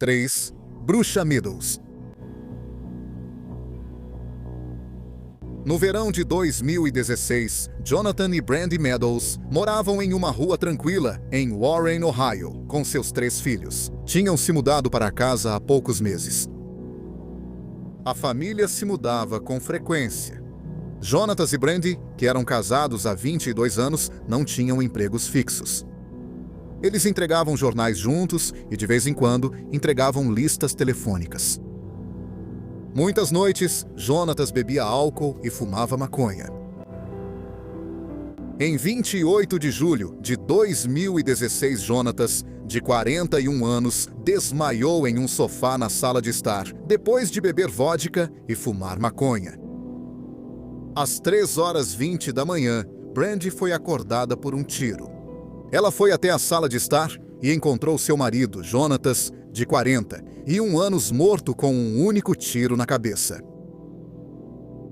3. Bruxa Meadows. No verão de 2016, Jonathan e Brandy Meadows moravam em uma rua tranquila, em Warren, Ohio, com seus 3 filhos. Tinham se mudado para a casa há poucos meses. A família se mudava com frequência. Jonathan e Brandy, que eram casados há 22 anos, não tinham empregos fixos. Eles entregavam jornais juntos e, de vez em quando, entregavam listas telefônicas. Muitas noites, Jonathan bebia álcool e fumava maconha. Em 28 de julho de 2016, Jonathan, de 41 anos, desmaiou em um sofá na sala de estar, depois de beber vodka e fumar maconha. Às 3h20 da manhã, Brandy foi acordada por um tiro. Ela foi até a sala de estar e encontrou seu marido, Jonathan, de 41 anos, morto com um único tiro na cabeça.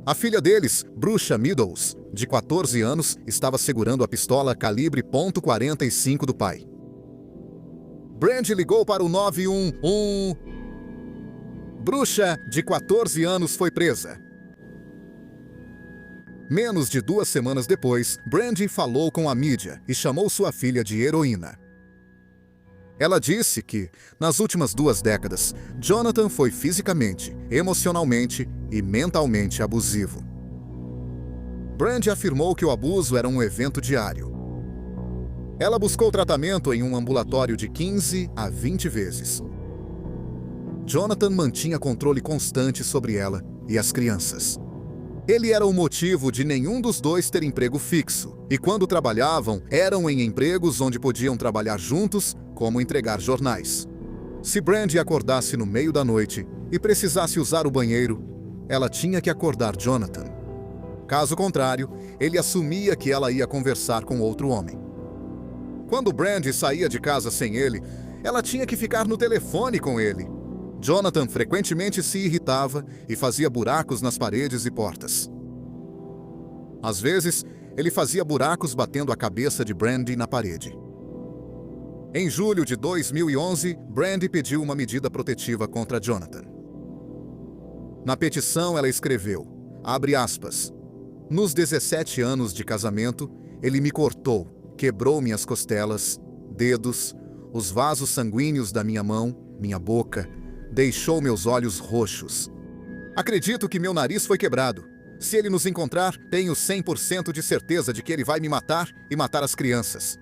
A filha deles, Bruxa Meadows, de 14 anos, estava segurando a pistola calibre .45 do pai. Brandy ligou para o 911. Bruxa, de 14 anos, foi presa. Menos de 2 semanas depois, Brandy falou com a mídia e chamou sua filha de heroína. Ela disse que, nas últimas 2 décadas, Jonathan foi fisicamente, emocionalmente e mentalmente abusivo. Brandy afirmou que o abuso era um evento diário. Ela buscou tratamento em um ambulatório de 15 a 20 vezes. Jonathan mantinha controle constante sobre ela e as crianças. Ele era o motivo de nenhum dos dois ter emprego fixo, e quando trabalhavam, eram em empregos onde podiam trabalhar juntos, como entregar jornais. Se Brandy acordasse no meio da noite e precisasse usar o banheiro, ela tinha que acordar Jonathan. Caso contrário, ele assumia que ela ia conversar com outro homem. Quando Brandy saía de casa sem ele, ela tinha que ficar no telefone com ele. Jonathan frequentemente se irritava e fazia buracos nas paredes e portas. Às vezes, ele fazia buracos batendo a cabeça de Brandy na parede. Em julho de 2011, Brandy pediu uma medida protetiva contra Jonathan. Na petição, ela escreveu, abre aspas, nos 17 anos de casamento, ele me cortou, quebrou minhas costelas, dedos, os vasos sanguíneos da minha mão, minha boca, deixou meus olhos roxos. Acredito que meu nariz foi quebrado. Se ele nos encontrar, tenho 100% de certeza de que ele vai me matar e matar as crianças.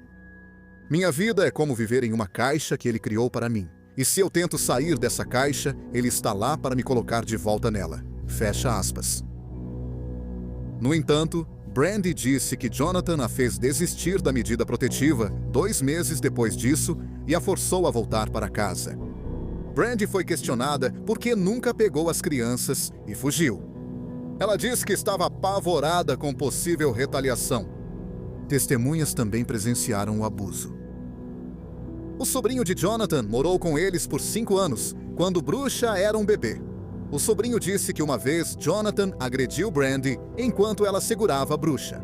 Minha vida é como viver em uma caixa que ele criou para mim. E se eu tento sair dessa caixa, ele está lá para me colocar de volta nela. Fecha aspas. No entanto, Brandy disse que Jonathan a fez desistir da medida protetiva 2 meses depois disso e a forçou a voltar para casa. Brandy foi questionada por que nunca pegou as crianças e fugiu. Ela disse que estava apavorada com possível retaliação. Testemunhas também presenciaram o abuso. O sobrinho de Jonathan morou com eles por 5 anos, quando Bruxa era um bebê. O sobrinho disse que uma vez Jonathan agrediu Brandy enquanto ela segurava a Bruxa.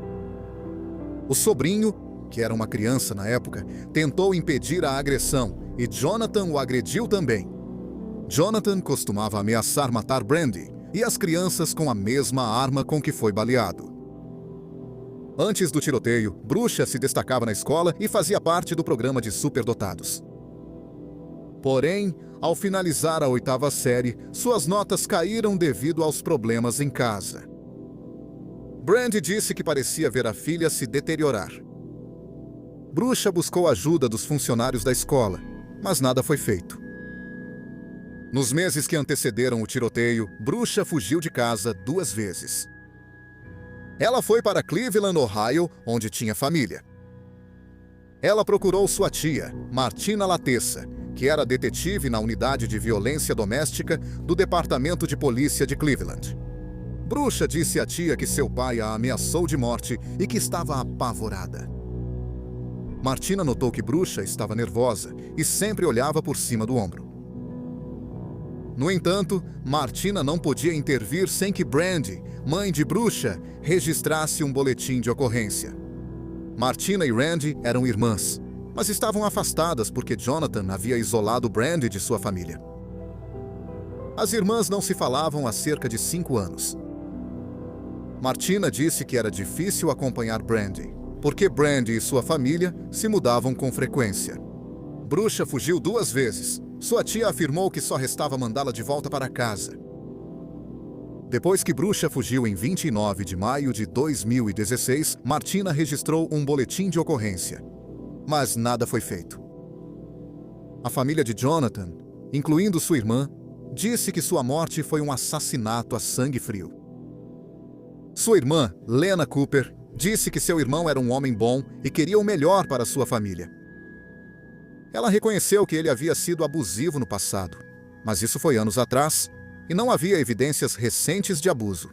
O sobrinho, que era uma criança na época, tentou impedir a agressão e Jonathan o agrediu também. Jonathan costumava ameaçar matar Brandy e as crianças com a mesma arma com que foi baleado. Antes do tiroteio, Bruxa se destacava na escola e fazia parte do programa de superdotados. Porém, ao finalizar a 8ª série, suas notas caíram devido aos problemas em casa. Brandy disse que parecia ver a filha se deteriorar. Bruxa buscou ajuda dos funcionários da escola, mas nada foi feito. Nos meses que antecederam o tiroteio, Bruxa fugiu de casa 2 vezes. Ela foi para Cleveland, Ohio, onde tinha família. Ela procurou sua tia, Martina Latessa, que era detetive na unidade de violência doméstica do Departamento de Polícia de Cleveland. Bruxa disse à tia que seu pai a ameaçou de morte e que estava apavorada. Martina notou que Bruxa estava nervosa e sempre olhava por cima do ombro. No entanto, Martina não podia intervir sem que Brandy, mãe de Bruxa, registrasse um boletim de ocorrência. Martina e Randy eram irmãs, mas estavam afastadas porque Jonathan havia isolado Brandy de sua família. As irmãs não se falavam há cerca de 5 anos. Martina disse que era difícil acompanhar Brandy, porque Brandy e sua família se mudavam com frequência. Bruxa fugiu 2 vezes. Sua tia afirmou que só restava mandá-la de volta para casa. Depois que Bruxa fugiu em 29 de maio de 2016, Martina registrou um boletim de ocorrência. Mas nada foi feito. A família de Jonathan, incluindo sua irmã, disse que sua morte foi um assassinato a sangue frio. Sua irmã, Lena Cooper, disse que seu irmão era um homem bom e queria o melhor para sua família. Ela reconheceu que ele havia sido abusivo no passado, mas isso foi anos atrás e não havia evidências recentes de abuso.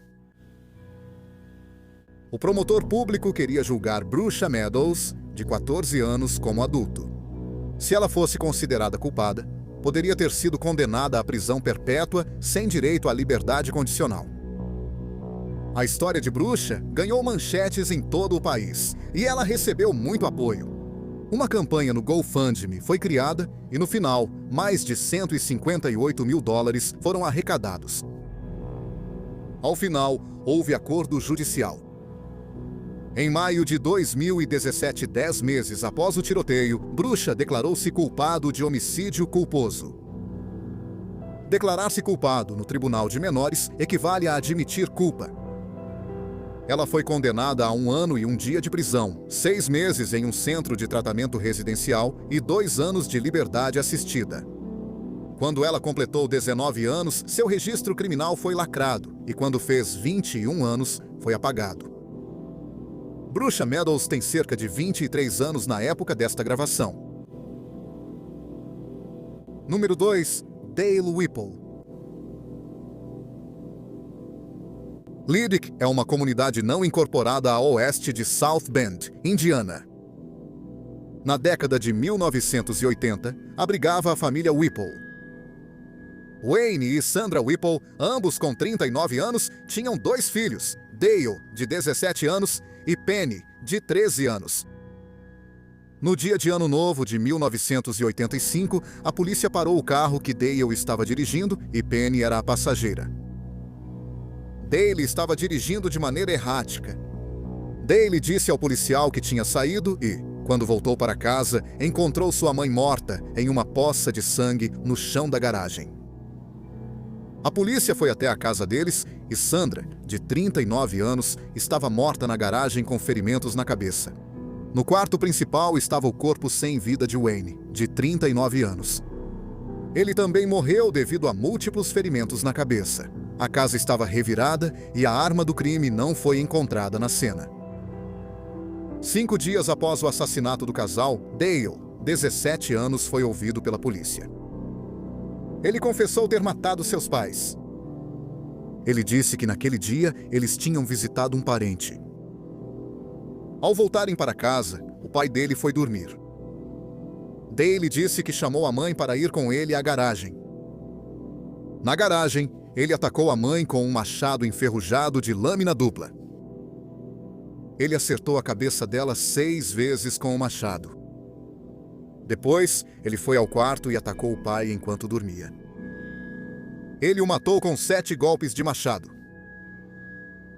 O promotor público queria julgar Bruxa Meadows, de 14 anos, como adulto. Se ela fosse considerada culpada, poderia ter sido condenada à prisão perpétua sem direito à liberdade condicional. A história de Bruxa ganhou manchetes em todo o país e ela recebeu muito apoio. Uma campanha no GoFundMe foi criada e, no final, mais de $158 mil foram arrecadados. Ao final, houve acordo judicial. Em maio de 2017, 10 meses após o tiroteio, Bruxa declarou-se culpado de homicídio culposo. Declarar-se culpado no tribunal de menores equivale a admitir culpa. Ela foi condenada a 1 ano e 1 dia de prisão, 6 meses em um centro de tratamento residencial e 2 anos de liberdade assistida. Quando ela completou 19 anos, seu registro criminal foi lacrado e quando fez 21 anos, foi apagado. Bruxa Meadows tem cerca de 23 anos na época desta gravação. Número 2. Dale Whipple. Leadick é uma comunidade não incorporada a oeste de South Bend, Indiana. Na década de 1980, abrigava a família Whipple. Wayne e Sandra Whipple, ambos com 39 anos, tinham 2 filhos, Dale, de 17 anos, e Penny, de 13 anos. No dia de Ano Novo de 1985, a polícia parou o carro que Dale estava dirigindo e Penny era a passageira. Dale estava dirigindo de maneira errática. Dale disse ao policial que tinha saído e, quando voltou para casa, encontrou sua mãe morta em uma poça de sangue no chão da garagem. A polícia foi até a casa deles e Sandra, de 39 anos, estava morta na garagem com ferimentos na cabeça. No quarto principal estava o corpo sem vida de Wayne, de 39 anos. Ele também morreu devido a múltiplos ferimentos na cabeça. A casa estava revirada e a arma do crime não foi encontrada na cena. 5 dias após o assassinato do casal, Dale, 17 anos, foi ouvido pela polícia. Ele confessou ter matado seus pais. Ele disse que naquele dia eles tinham visitado um parente. Ao voltarem para casa, o pai dele foi dormir. Dale disse que chamou a mãe para ir com ele à garagem. Na garagem, ele atacou a mãe com um machado enferrujado de lâmina dupla. Ele acertou a cabeça dela 6 vezes com o machado. Depois, ele foi ao quarto e atacou o pai enquanto dormia. Ele o matou com 7 golpes de machado.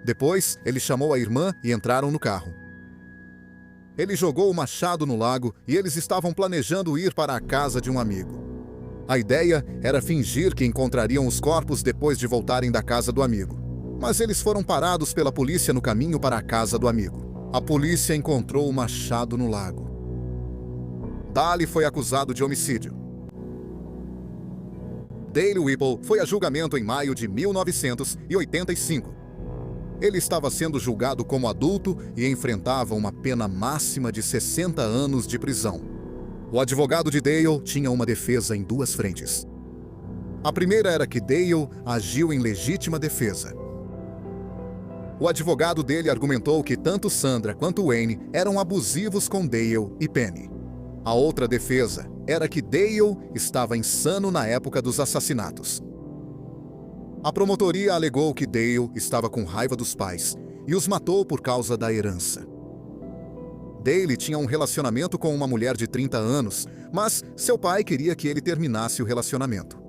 Depois, ele chamou a irmã e entraram no carro. Ele jogou o machado no lago e eles estavam planejando ir para a casa de um amigo. A ideia era fingir que encontrariam os corpos depois de voltarem da casa do amigo. Mas eles foram parados pela polícia no caminho para a casa do amigo. A polícia encontrou o machado no lago. Dale foi acusado de homicídio. Dale Whipple foi a julgamento em maio de 1985. Ele estava sendo julgado como adulto e enfrentava uma pena máxima de 60 anos de prisão. O advogado de Dale tinha uma defesa em 2 frentes. A primeira era que Dale agiu em legítima defesa. O advogado dele argumentou que tanto Sandra quanto Wayne eram abusivos com Dale e Penny. A outra defesa era que Dale estava insano na época dos assassinatos. A promotoria alegou que Dale estava com raiva dos pais e os matou por causa da herança. Dale tinha um relacionamento com uma mulher de 30 anos, mas seu pai queria que ele terminasse o relacionamento.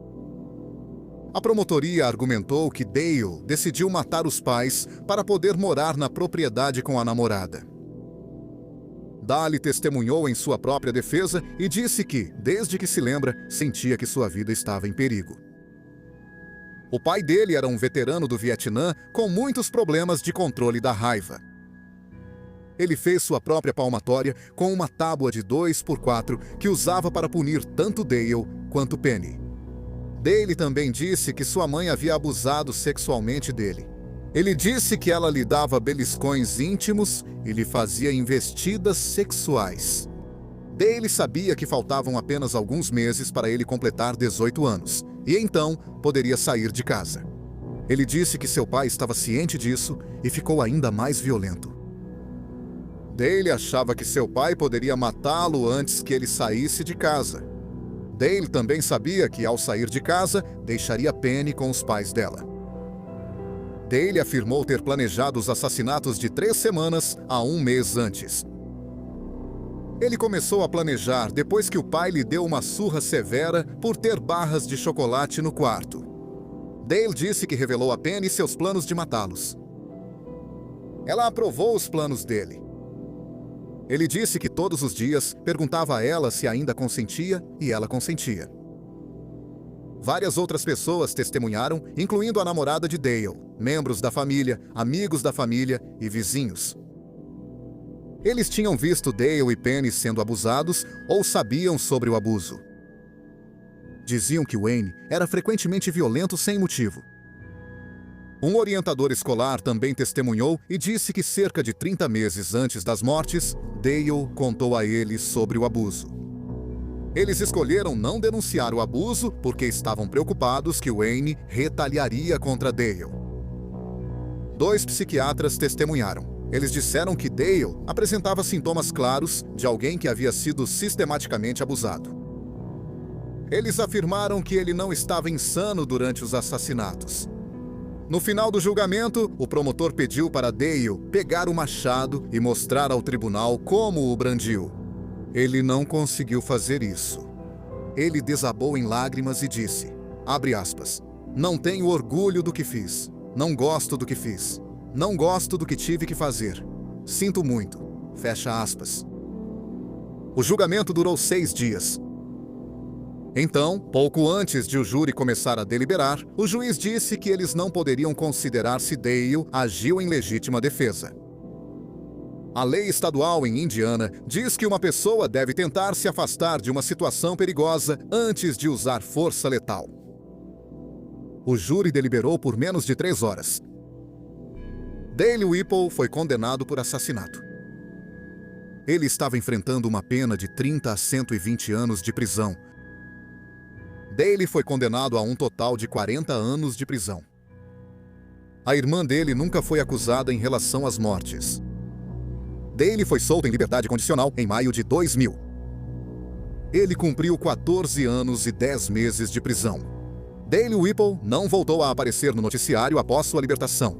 A promotoria argumentou que Dale decidiu matar os pais para poder morar na propriedade com a namorada. Dali testemunhou em sua própria defesa e disse que, desde que se lembra, sentia que sua vida estava em perigo. O pai dele era um veterano do Vietnã com muitos problemas de controle da raiva. Ele fez sua própria palmatória com uma tábua de 2x4 que usava para punir tanto Dale quanto Penny. Dale também disse que sua mãe havia abusado sexualmente dele. Ele disse que ela lhe dava beliscões íntimos e lhe fazia investidas sexuais. Dale sabia que faltavam apenas alguns meses para ele completar 18 anos, e então poderia sair de casa. Ele disse que seu pai estava ciente disso e ficou ainda mais violento. Dale achava que seu pai poderia matá-lo antes que ele saísse de casa. Dale também sabia que, ao sair de casa, deixaria Penny com os pais dela. Dale afirmou ter planejado os assassinatos de 3 semanas a 1 mês antes. Ele começou a planejar depois que o pai lhe deu uma surra severa por ter barras de chocolate no quarto. Dale disse que revelou a Penny seus planos de matá-los. Ela aprovou os planos dele. Ele disse que todos os dias perguntava a ela se ainda consentia e ela consentia. Várias outras pessoas testemunharam, incluindo a namorada de Dale, membros da família, amigos da família e vizinhos. Eles tinham visto Dale e Penny sendo abusados ou sabiam sobre o abuso. Diziam que Wayne era frequentemente violento sem motivo. Um orientador escolar também testemunhou e disse que cerca de 30 meses antes das mortes, Dale contou a eles sobre o abuso. Eles escolheram não denunciar o abuso porque estavam preocupados que Wayne retaliaria contra Dale. 2 psiquiatras testemunharam. Eles disseram que Dale apresentava sintomas claros de alguém que havia sido sistematicamente abusado. Eles afirmaram que ele não estava insano durante os assassinatos. No final do julgamento, o promotor pediu para Dale pegar o machado e mostrar ao tribunal como o brandiu. Ele não conseguiu fazer isso. Ele desabou em lágrimas e disse, abre aspas, não tenho orgulho do que fiz. Não gosto do que fiz. Não gosto do que tive que fazer. Sinto muito. Fecha aspas. O julgamento durou 6 dias. Então, pouco antes de o júri começar a deliberar, o juiz disse que eles não poderiam considerar se Dale agiu em legítima defesa. A lei estadual em Indiana diz que uma pessoa deve tentar se afastar de uma situação perigosa antes de usar força letal. O júri deliberou por menos de 3 horas. Dale Whipple foi condenado por assassinato. Ele estava enfrentando uma pena de 30 a 120 anos de prisão. Dale foi condenado a um total de 40 anos de prisão. A irmã dele nunca foi acusada em relação às mortes. Dale foi solto em liberdade condicional em maio de 2000. Ele cumpriu 14 anos e 10 meses de prisão. Dale Whipple não voltou a aparecer no noticiário após sua libertação.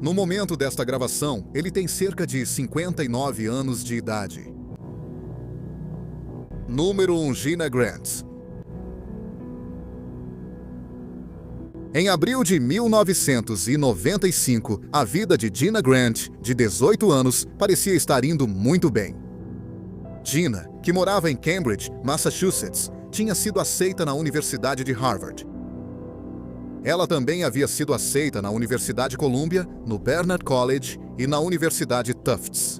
No momento desta gravação, ele tem cerca de 59 anos de idade. Número 1. Gina Grant. Em abril de 1995, a vida de Gina Grant, de 18 anos, parecia estar indo muito bem. Gina, que morava em Cambridge, Massachusetts, tinha sido aceita na Universidade de Harvard. Ela também havia sido aceita na Universidade Columbia, no Barnard College e na Universidade Tufts.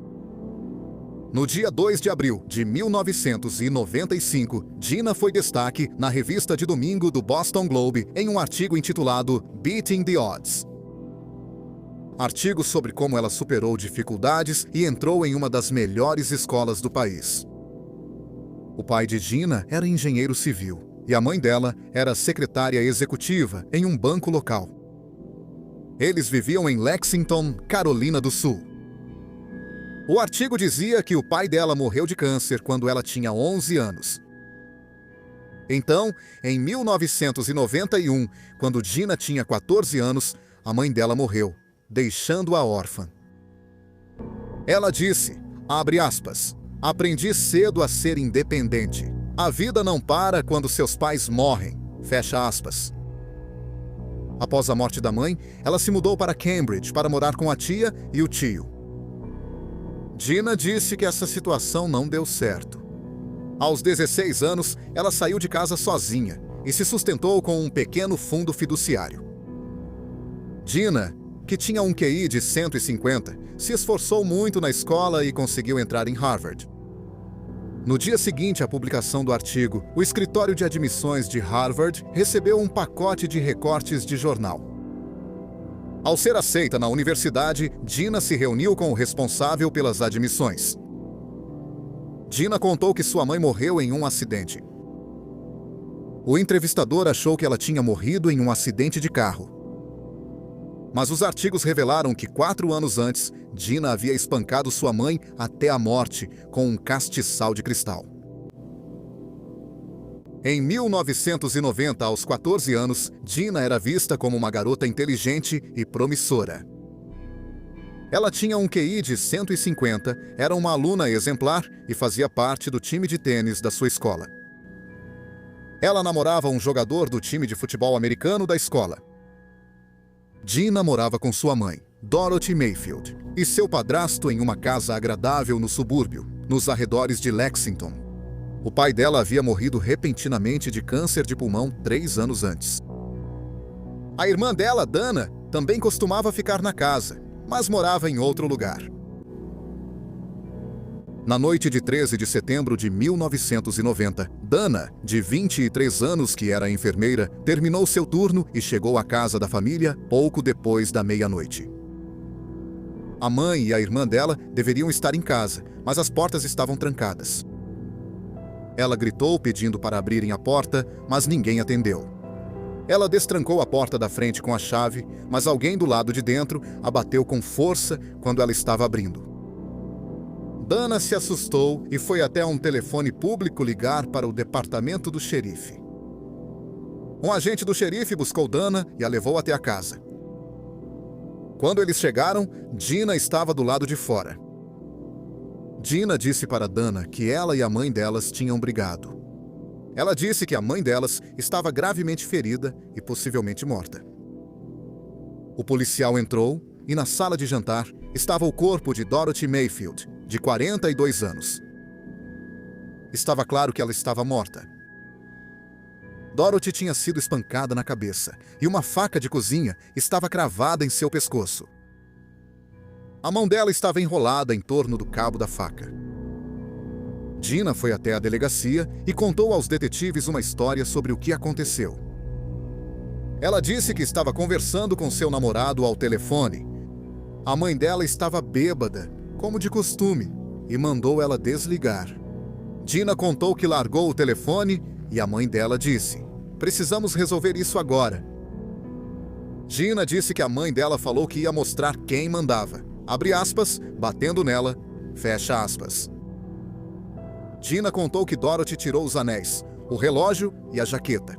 No dia 2 de abril de 1995, Gina foi destaque na revista de domingo do Boston Globe em um artigo intitulado Beating the Odds. Artigo sobre como ela superou dificuldades e entrou em uma das melhores escolas do país. O pai de Gina era engenheiro civil e a mãe dela era secretária executiva em um banco local. Eles viviam em Lexington, Carolina do Sul. O artigo dizia que o pai dela morreu de câncer quando ela tinha 11 anos. Então, em 1991, quando Gina tinha 14 anos, a mãe dela morreu, deixando-a órfã. Ela disse, abre aspas, aprendi cedo a ser independente. A vida não para quando seus pais morrem, fecha aspas. Após a morte da mãe, ela se mudou para Cambridge para morar com a tia e o tio. Dina disse que essa situação não deu certo. Aos 16 anos, ela saiu de casa sozinha e se sustentou com um pequeno fundo fiduciário. Dina, que tinha um QI de 150, se esforçou muito na escola e conseguiu entrar em Harvard. No dia seguinte à publicação do artigo, o escritório de admissões de Harvard recebeu um pacote de recortes de jornal. Ao ser aceita na universidade, Dina se reuniu com o responsável pelas admissões. Dina contou que sua mãe morreu em um acidente. O entrevistador achou que ela tinha morrido em um acidente de carro. Mas os artigos revelaram que 4 anos antes, Dina havia espancado sua mãe até a morte com um castiçal de cristal. Em 1990, aos 14 anos, Dina era vista como uma garota inteligente e promissora. Ela tinha um QI de 150, era uma aluna exemplar e fazia parte do time de tênis da sua escola. Ela namorava um jogador do time de futebol americano da escola. Dina morava com sua mãe, Dorothy Mayfield, e seu padrasto em uma casa agradável no subúrbio, nos arredores de Lexington. O pai dela havia morrido repentinamente de câncer de pulmão 3 anos antes. A irmã dela, Dana, também costumava ficar na casa, mas morava em outro lugar. Na noite de 13 de setembro de 1990, Dana, de 23 anos que era enfermeira, terminou seu turno e chegou à casa da família pouco depois da meia-noite. A mãe e a irmã dela deveriam estar em casa, mas as portas estavam trancadas. Ela gritou pedindo para abrirem a porta, mas ninguém atendeu. Ela destrancou a porta da frente com a chave, mas alguém do lado de dentro a bateu com força quando ela estava abrindo. Dana se assustou e foi até um telefone público ligar para o departamento do xerife. Um agente do xerife buscou Dana e a levou até a casa. Quando eles chegaram, Dina estava do lado de fora. Dina disse para Dana que ela e a mãe delas tinham brigado. Ela disse que a mãe delas estava gravemente ferida e possivelmente morta. O policial entrou e na sala de jantar estava o corpo de Dorothy Mayfield, de 42 anos. Estava claro que ela estava morta. Dorothy tinha sido espancada na cabeça e uma faca de cozinha estava cravada em seu pescoço. A mão dela estava enrolada em torno do cabo da faca. Dina foi até a delegacia e contou aos detetives uma história sobre o que aconteceu. Ela disse que estava conversando com seu namorado ao telefone. A mãe dela estava bêbada, como de costume, e mandou ela desligar. Dina contou que largou o telefone e a mãe dela disse: "Precisamos resolver isso agora." Dina disse que a mãe dela falou que ia mostrar quem mandava. Abre aspas, batendo nela, fecha aspas. Dina contou que Dorothy tirou os anéis, o relógio e a jaqueta.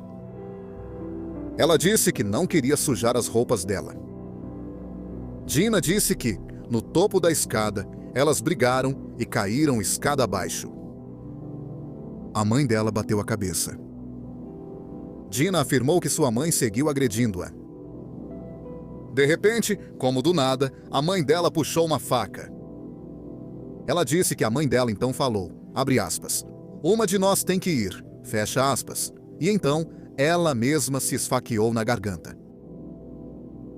Ela disse que não queria sujar as roupas dela. Dina disse que, no topo da escada, elas brigaram e caíram escada abaixo. A mãe dela bateu a cabeça. Dina afirmou que sua mãe seguiu agredindo-a. De repente, como do nada, a mãe dela puxou uma faca. Ela disse que a mãe dela então falou, abre aspas, "Uma de nós tem que ir", fecha aspas, e então ela mesma se esfaqueou na garganta.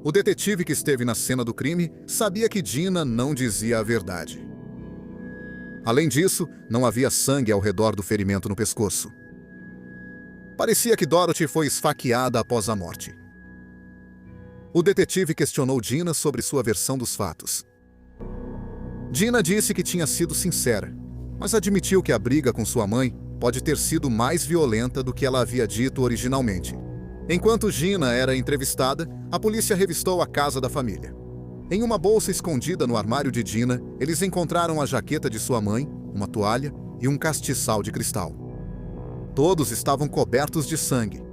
O detetive que esteve na cena do crime sabia que Dina não dizia a verdade. Além disso, não havia sangue ao redor do ferimento no pescoço. Parecia que Dorothy foi esfaqueada após a morte. O detetive questionou Dina sobre sua versão dos fatos. Dina disse que tinha sido sincera, mas admitiu que a briga com sua mãe pode ter sido mais violenta do que ela havia dito originalmente. Enquanto Dina era entrevistada, a polícia revistou a casa da família. Em uma bolsa escondida no armário de Dina, eles encontraram a jaqueta de sua mãe, uma toalha e um castiçal de cristal. Todos estavam cobertos de sangue.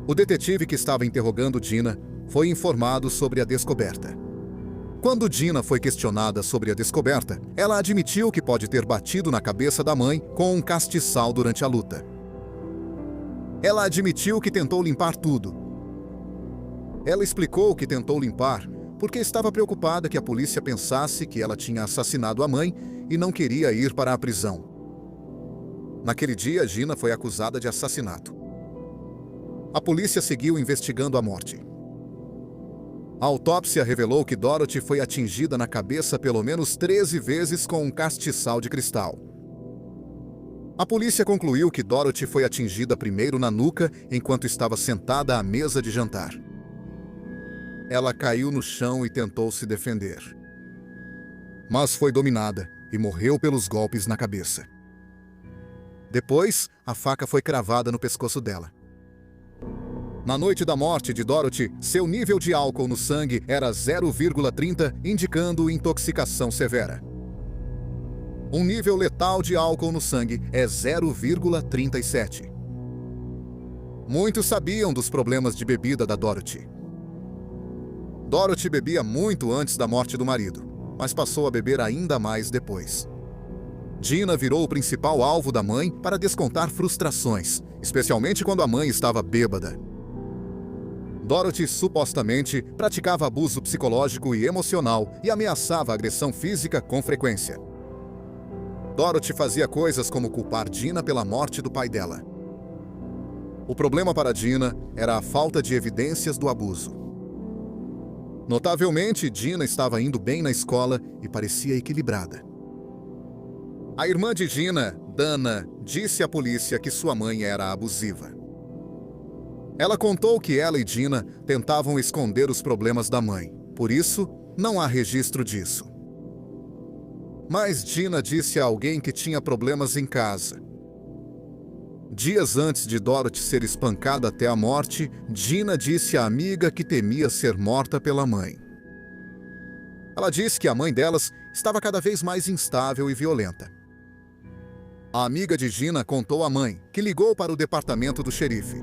O detetive que estava interrogando Dina foi informado sobre a descoberta. Quando Dina foi questionada sobre a descoberta, ela admitiu que pode ter batido na cabeça da mãe com um castiçal durante a luta. Ela admitiu que tentou limpar tudo. Ela explicou que tentou limpar porque estava preocupada que a polícia pensasse que ela tinha assassinado a mãe e não queria ir para a prisão. Naquele dia, Gina foi acusada de assassinato. A polícia seguiu investigando a morte. A autópsia revelou que Dorothy foi atingida na cabeça pelo menos 13 vezes com um castiçal de cristal. A polícia concluiu que Dorothy foi atingida primeiro na nuca enquanto estava sentada à mesa de jantar. Ela caiu no chão e tentou se defender. Mas foi dominada e morreu pelos golpes na cabeça. Depois, a faca foi cravada no pescoço dela. Na noite da morte de Dorothy, seu nível de álcool no sangue era 0,30, indicando intoxicação severa. Um nível letal de álcool no sangue é 0,37. Muitos sabiam dos problemas de bebida da Dorothy. Dorothy bebia muito antes da morte do marido, mas passou a beber ainda mais depois. Gina virou o principal alvo da mãe para descontar frustrações, especialmente quando a mãe estava bêbada. Dorothy supostamente praticava abuso psicológico e emocional e ameaçava agressão física com frequência. Dorothy fazia coisas como culpar Gina pela morte do pai dela. O problema para Gina era a falta de evidências do abuso. Notavelmente, Gina estava indo bem na escola e parecia equilibrada. A irmã de Gina, Dana, disse à polícia que sua mãe era abusiva. Ela contou que ela e Gina tentavam esconder os problemas da mãe, por isso, não há registro disso. Mas Gina disse a alguém que tinha problemas em casa. Dias antes de Dorothy ser espancada até a morte, Gina disse à amiga que temia ser morta pela mãe. Ela disse que a mãe delas estava cada vez mais instável e violenta. A amiga de Gina contou à mãe, que ligou para o departamento do xerife.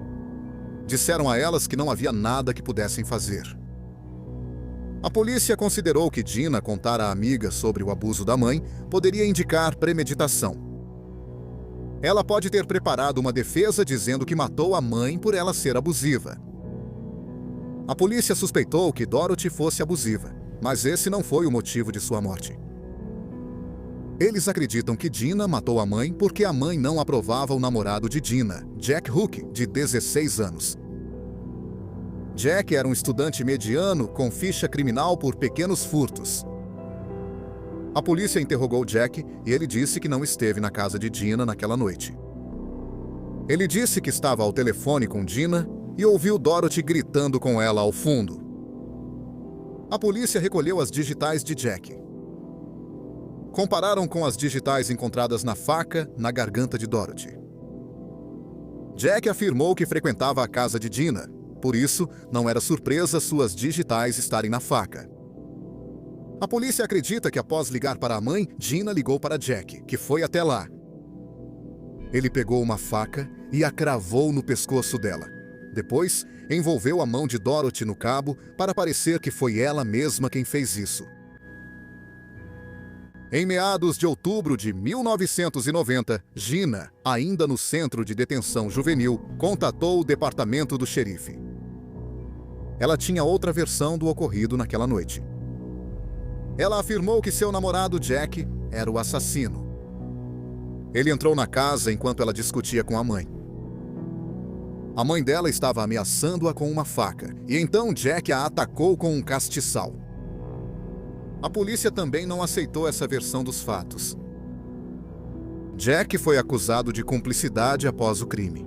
Disseram a elas que não havia nada que pudessem fazer. A polícia considerou que Gina contar à amiga sobre o abuso da mãe poderia indicar premeditação. Ela pode ter preparado uma defesa dizendo que matou a mãe por ela ser abusiva. A polícia suspeitou que Dorothy fosse abusiva, mas esse não foi o motivo de sua morte. Eles acreditam que Gina matou a mãe porque a mãe não aprovava o namorado de Gina, Jack Hook, de 16 anos. Jack era um estudante mediano com ficha criminal por pequenos furtos. A polícia interrogou Jack e ele disse que não esteve na casa de Gina naquela noite. Ele disse que estava ao telefone com Gina e ouviu Dorothy gritando com ela ao fundo. A polícia recolheu as digitais de Jack. Compararam com as digitais encontradas na faca na garganta de Dorothy. Jack afirmou que frequentava a casa de Gina, por isso não era surpresa suas digitais estarem na faca. A polícia acredita que após ligar para a mãe, Gina ligou para Jack, que foi até lá. Ele pegou uma faca e a cravou no pescoço dela. Depois, envolveu a mão de Dorothy no cabo para parecer que foi ela mesma quem fez isso. Em meados de outubro de 1990, Gina, ainda no centro de detenção juvenil, contatou o departamento do xerife. Ela tinha outra versão do ocorrido naquela noite. Ela afirmou que seu namorado Jack era o assassino. Ele entrou na casa enquanto ela discutia com a mãe. A mãe dela estava ameaçando-a com uma faca, e então Jack a atacou com um castiçal. A polícia também não aceitou essa versão dos fatos. Jack foi acusado de cumplicidade após o crime.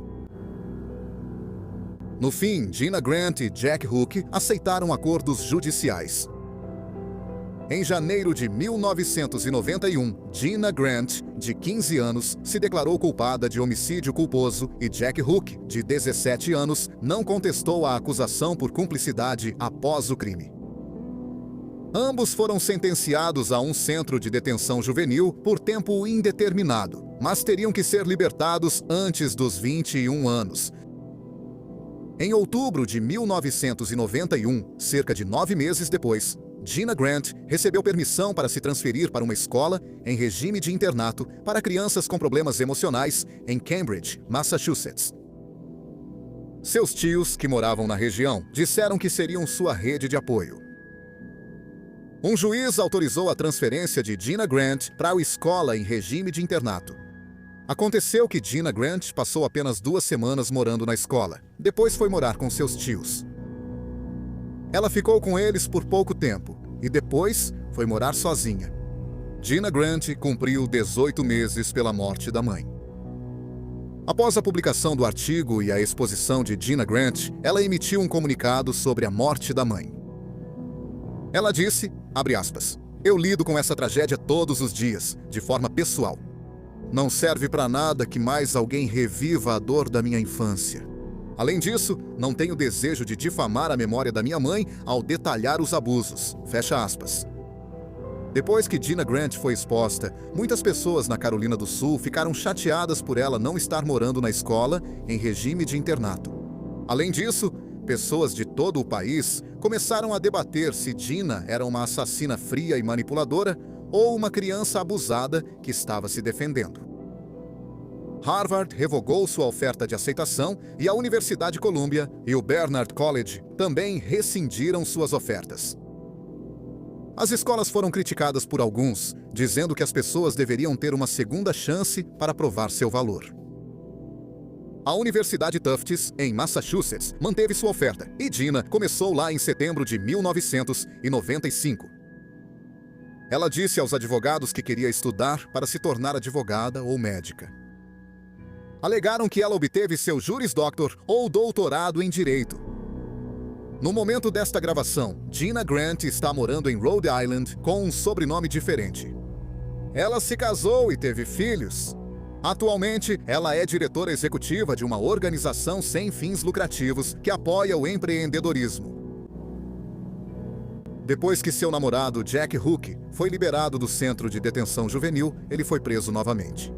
No fim, Gina Grant e Jack Hook aceitaram acordos judiciais. Em janeiro de 1991, Gina Grant, de 15 anos, se declarou culpada de homicídio culposo e Jack Hook, de 17 anos, não contestou a acusação por cumplicidade após o crime. Ambos foram sentenciados a um centro de detenção juvenil por tempo indeterminado, mas teriam que ser libertados antes dos 21 anos. Em outubro de 1991, cerca de 9 meses depois, Gina Grant recebeu permissão para se transferir para uma escola em regime de internato para crianças com problemas emocionais em Cambridge, Massachusetts. Seus tios, que moravam na região, disseram que seriam sua rede de apoio. Um juiz autorizou a transferência de Gina Grant para a escola em regime de internato. Aconteceu que Gina Grant passou apenas 2 semanas morando na escola. Depois foi morar com seus tios. Ela ficou com eles por pouco tempo e depois foi morar sozinha. Gina Grant cumpriu 18 meses pela morte da mãe. Após a publicação do artigo e a exposição de Gina Grant, ela emitiu um comunicado sobre a morte da mãe. Ela disse, abre aspas, "Eu lido com essa tragédia todos os dias, de forma pessoal. Não serve para nada que mais alguém reviva a dor da minha infância. Além disso, não tenho desejo de difamar a memória da minha mãe ao detalhar os abusos." Fecha aspas. Depois que Gina Grant foi exposta, muitas pessoas na Carolina do Sul ficaram chateadas por ela não estar morando na escola em regime de internato. Além disso, pessoas de todo o país começaram a debater se Gina era uma assassina fria e manipuladora ou uma criança abusada que estava se defendendo. Harvard revogou sua oferta de aceitação e a Universidade Columbia e o Barnard College também rescindiram suas ofertas. As escolas foram criticadas por alguns, dizendo que as pessoas deveriam ter uma segunda chance para provar seu valor. A Universidade Tufts, em Massachusetts, manteve sua oferta e Gina começou lá em setembro de 1995. Ela disse aos advogados que queria estudar para se tornar advogada ou médica. Alegaram que ela obteve seu Juris Doctor ou doutorado em Direito. No momento desta gravação, Gina Grant está morando em Rhode Island com um sobrenome diferente. Ela se casou e teve filhos. Atualmente, ela é diretora executiva de uma organização sem fins lucrativos que apoia o empreendedorismo. Depois que seu namorado, Jack Hook, foi liberado do centro de detenção juvenil, ele foi preso novamente.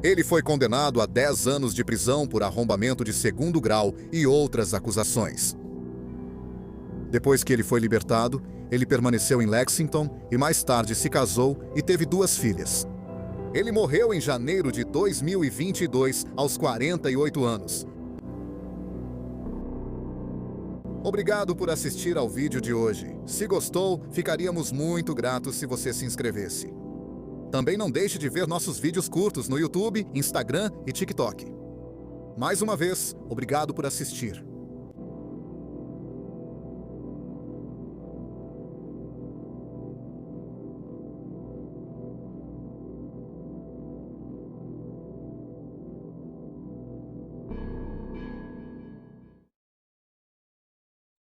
Ele foi condenado a 10 anos de prisão por arrombamento de 2º grau e outras acusações. Depois que ele foi libertado, ele permaneceu em Lexington e mais tarde se casou e teve 2 filhas. Ele morreu em janeiro de 2022, aos 48 anos. Obrigado por assistir ao vídeo de hoje. Se gostou, ficaríamos muito gratos se você se inscrevesse. Também não deixe de ver nossos vídeos curtos no YouTube, Instagram e TikTok. Mais uma vez, obrigado por assistir.